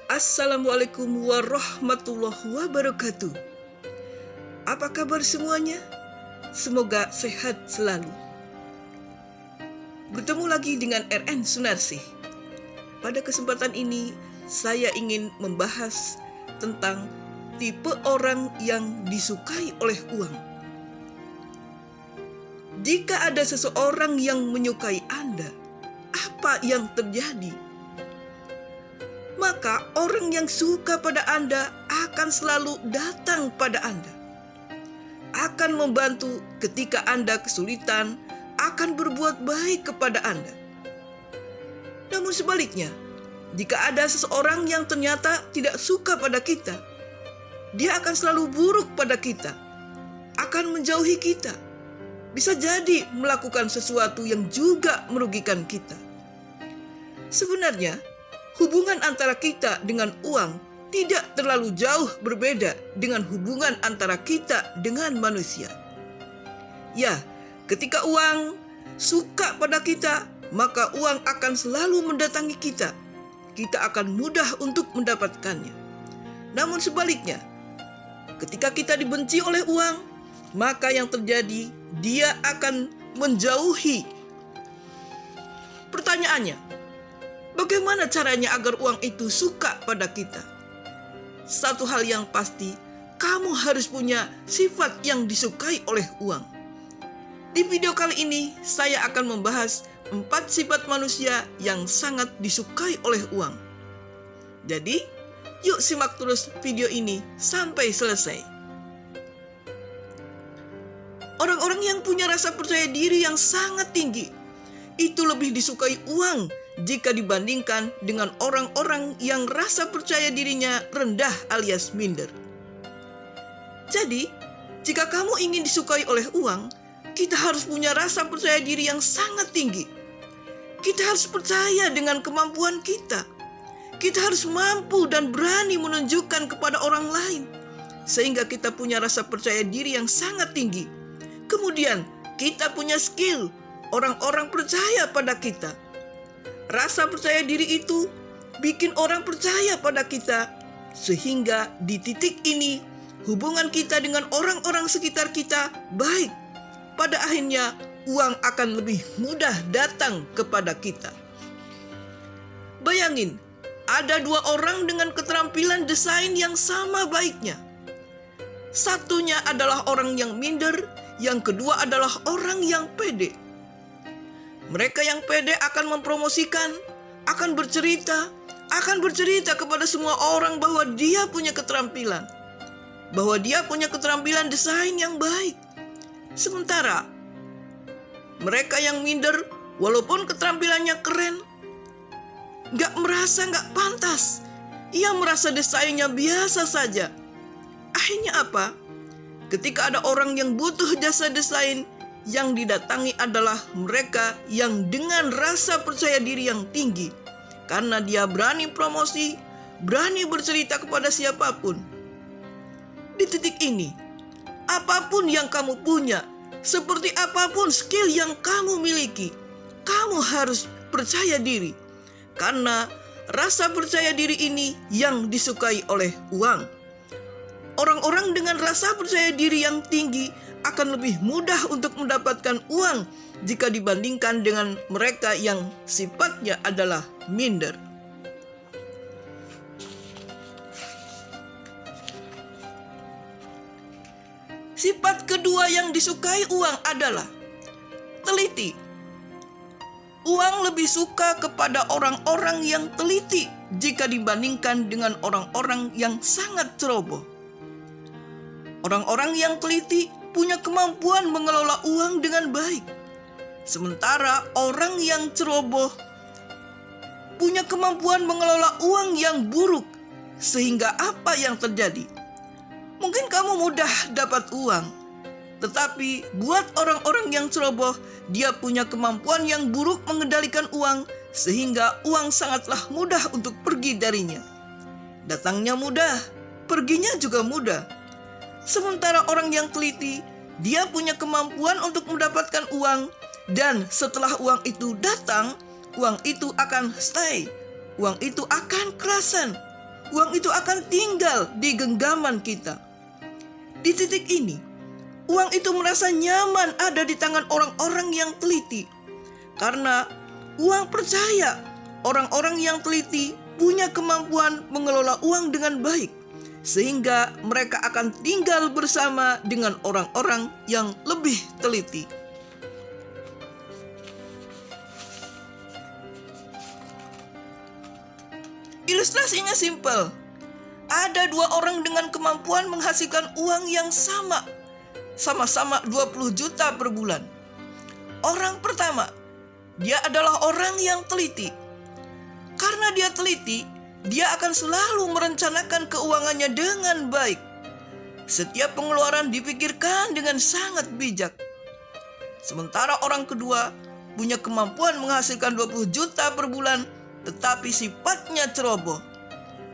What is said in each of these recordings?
Assalamualaikum warahmatullahi wabarakatuh. Apa kabar semuanya? Semoga sehat selalu. Bertemu lagi dengan RN Sunarsih. Pada kesempatan ini, saya ingin membahas tentang tipe orang yang disukai oleh uang. Jika ada seseorang yang menyukai Anda, apa yang terjadi? Maka orang yang suka pada Anda akan selalu datang pada Anda. Akan membantu ketika Anda kesulitan, akan berbuat baik kepada Anda. Namun sebaliknya, jika ada seseorang yang ternyata tidak suka pada kita, dia akan selalu buruk pada kita, akan menjauhi kita, bisa jadi melakukan sesuatu yang juga merugikan kita. Sebenarnya, hubungan antara kita dengan uang tidak terlalu jauh berbeda dengan hubungan antara kita dengan manusia. Ya, ketika uang suka pada kita, maka uang akan selalu mendatangi kita. Kita akan mudah untuk mendapatkannya. Namun sebaliknya, ketika kita dibenci oleh uang, maka yang terjadi, dia akan menjauhi. Pertanyaannya, bagaimana caranya agar uang itu suka pada kita? Satu hal yang pasti, kamu harus punya sifat yang disukai oleh uang. Di video kali ini, saya akan membahas 4 sifat manusia yang sangat disukai oleh uang. Jadi, yuk simak terus video ini sampai selesai. Orang-orang yang punya rasa percaya diri yang sangat tinggi, itu lebih disukai uang jika dibandingkan dengan orang-orang yang rasa percaya dirinya rendah alias minder. Jadi, jika kamu ingin disukai oleh uang, kita harus punya rasa percaya diri yang sangat tinggi. Kita harus percaya dengan kemampuan kita. Kita harus mampu dan berani menunjukkan kepada orang lain, sehingga kita punya rasa percaya diri yang sangat tinggi. Kemudian, kita punya skill, orang-orang percaya pada kita. Rasa percaya diri itu bikin orang percaya pada kita, sehingga di titik ini hubungan kita dengan orang-orang sekitar kita baik. Pada akhirnya uang akan lebih mudah datang kepada kita. Bayangin, ada 2 orang dengan keterampilan desain yang sama baiknya. Satunya adalah orang yang minder, yang kedua adalah orang yang pede. Mereka yang pede akan mempromosikan, akan bercerita kepada semua orang bahwa dia punya keterampilan. Bahwa dia punya keterampilan desain yang baik. Sementara, mereka yang minder, walaupun keterampilannya keren, gak pantas. Ia merasa desainnya biasa saja. Akhirnya apa? Ketika ada orang yang butuh jasa desain, yang didatangi adalah mereka yang dengan rasa percaya diri yang tinggi. Karena dia berani promosi, berani bercerita kepada siapapun. Di titik ini, apapun yang kamu punya, seperti apapun skill yang kamu miliki, kamu harus percaya diri. Karena rasa percaya diri ini yang disukai oleh uang. Orang-orang dengan rasa percaya diri yang tinggi akan lebih mudah untuk mendapatkan uang jika dibandingkan dengan mereka yang sifatnya adalah minder. Sifat kedua yang disukai uang adalah teliti. Uang lebih suka kepada orang-orang yang teliti jika dibandingkan dengan orang-orang yang sangat ceroboh. Orang-orang yang teliti punya kemampuan mengelola uang dengan baik. Sementara orang yang ceroboh punya kemampuan mengelola uang yang buruk. Sehingga apa yang terjadi? Mungkin kamu mudah dapat uang, tetapi buat orang-orang yang ceroboh, dia punya kemampuan yang buruk mengendalikan uang, sehingga uang sangatlah mudah untuk pergi darinya. Datangnya mudah, perginya juga mudah. Sementara orang yang teliti, dia punya kemampuan untuk mendapatkan uang, dan setelah uang itu datang, uang itu akan stay, uang itu akan kerasan. uang itu akan tinggal di genggaman kita. Di titik ini, uang itu merasa nyaman ada di tangan orang-orang yang teliti. Karena uang percaya orang-orang yang teliti punya kemampuan mengelola uang dengan baik, sehingga mereka akan tinggal bersama dengan orang-orang yang lebih teliti. Ilustrasinya simpel. Ada dua orang dengan kemampuan menghasilkan uang yang sama-sama 20 juta per bulan. Orang pertama, dia adalah orang yang teliti. Karena dia teliti, dia akan selalu merencanakan keuangannya dengan baik. Setiap pengeluaran dipikirkan dengan sangat bijak. Sementara orang kedua punya kemampuan menghasilkan 20 juta per bulan, tetapi sifatnya ceroboh.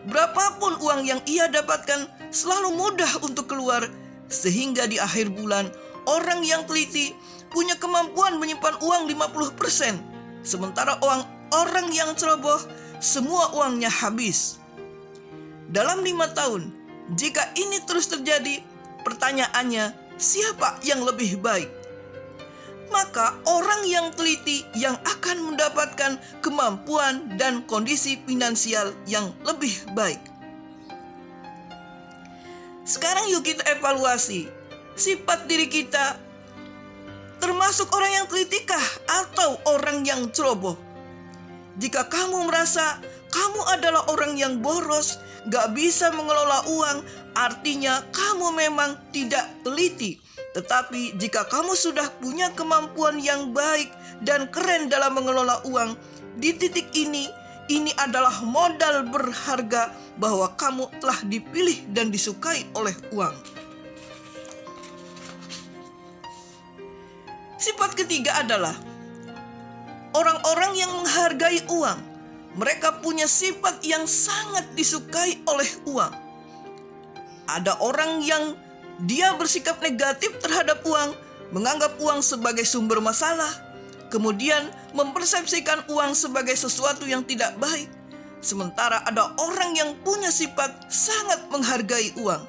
Berapapun uang yang ia dapatkan selalu mudah untuk keluar, sehingga di akhir bulan orang yang teliti punya kemampuan menyimpan uang 50%, sementara orang yang ceroboh semua uangnya habis. Dalam 5 tahun, jika ini terus terjadi, pertanyaannya, siapa yang lebih baik? Maka orang yang teliti yang akan mendapatkan kemampuan dan kondisi finansial yang lebih baik. Sekarang yuk kita evaluasi sifat diri kita, termasuk orang yang telitikah atau orang yang ceroboh. Jika kamu merasa kamu adalah orang yang boros, gak bisa mengelola uang, artinya kamu memang tidak teliti. Tetapi jika kamu sudah punya kemampuan yang baik dan keren dalam mengelola uang, di titik ini adalah modal berharga bahwa kamu telah dipilih dan disukai oleh uang. Sifat ketiga adalah orang-orang yang menghargai uang. Mereka punya sifat yang sangat disukai oleh uang. Ada orang yang dia bersikap negatif terhadap uang, menganggap uang sebagai sumber masalah, kemudian mempersepsikan uang sebagai sesuatu yang tidak baik. Sementara ada orang yang punya sifat sangat menghargai uang.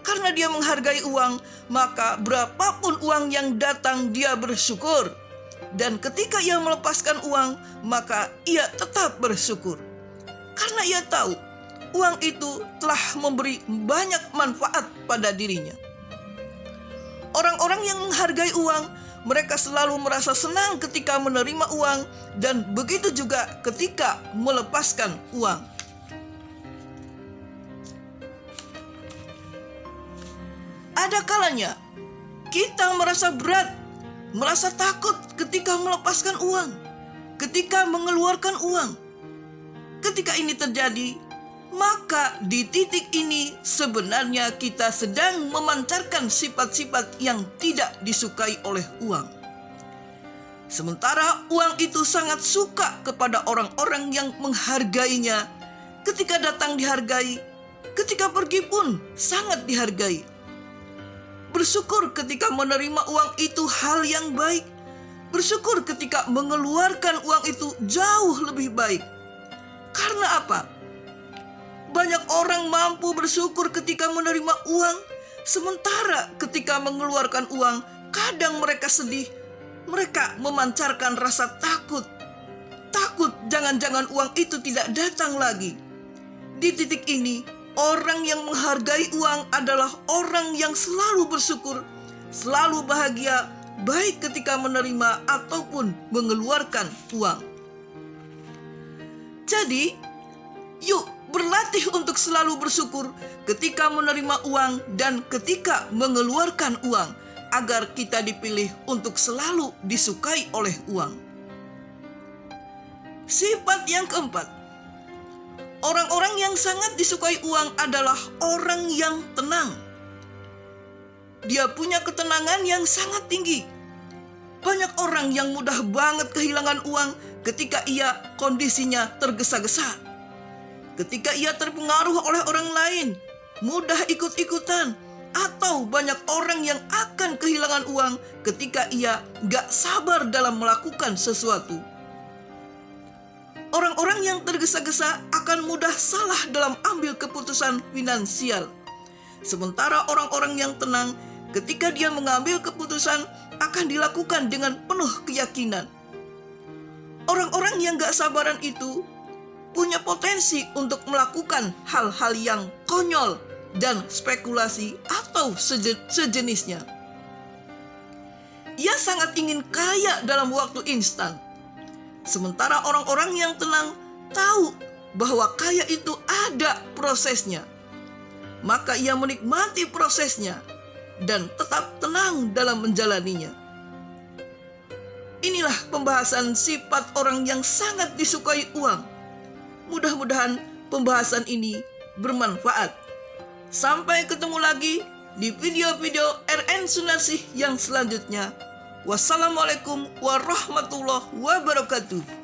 Karena dia menghargai uang, maka berapapun uang yang datang dia bersyukur. Dan ketika ia melepaskan uang, maka ia tetap bersyukur. Karena ia tahu uang itu telah memberi banyak manfaat pada dirinya. Orang-orang yang menghargai uang, mereka selalu merasa senang ketika menerima uang, dan begitu juga ketika melepaskan uang. Ada kalanya kita merasa berat, merasa takut ketika melepaskan uang, ketika mengeluarkan uang. Ketika ini terjadi, maka di titik ini sebenarnya kita sedang memancarkan sifat-sifat yang tidak disukai oleh uang. Sementara uang itu sangat suka kepada orang-orang yang menghargainya. Ketika datang dihargai, ketika pergi pun sangat dihargai. Bersyukur ketika menerima uang itu hal yang baik. Bersyukur ketika mengeluarkan uang itu jauh lebih baik. Karena apa? Banyak orang mampu bersyukur ketika menerima uang, sementara ketika mengeluarkan uang, kadang mereka sedih. Mereka memancarkan rasa takut. Takut jangan-jangan uang itu tidak datang lagi. Di titik ini, orang yang menghargai uang adalah orang yang selalu bersyukur, selalu bahagia, baik ketika menerima ataupun mengeluarkan uang. Jadi, yuk berlatih untuk selalu bersyukur ketika menerima uang dan ketika mengeluarkan uang, agar kita dipilih untuk selalu disukai oleh uang. Sifat yang keempat, orang-orang yang sangat disukai uang adalah orang yang tenang. Dia punya ketenangan yang sangat tinggi. Banyak orang yang mudah banget kehilangan uang ketika ia kondisinya tergesa-gesa. Ketika ia terpengaruh oleh orang lain, mudah ikut-ikutan, atau banyak orang yang akan kehilangan uang ketika ia gak sabar dalam melakukan sesuatu. Orang-orang yang tergesa-gesa akan mudah salah dalam ambil keputusan finansial. Sementara orang-orang yang tenang ketika dia mengambil keputusan akan dilakukan dengan penuh keyakinan. Orang-orang yang gak sabaran itu punya potensi untuk melakukan hal-hal yang konyol dan spekulasi atau sejenisnya. Ia sangat ingin kaya dalam waktu instan. Sementara orang-orang yang tenang tahu bahwa kaya itu ada prosesnya. Maka ia menikmati prosesnya dan tetap tenang dalam menjalaninya. Inilah pembahasan sifat orang yang sangat disukai uang. Mudah-mudahan pembahasan ini bermanfaat. Sampai ketemu lagi di video-video RN Sunarsih yang selanjutnya. Wassalamualaikum warahmatullahi wabarakatuh.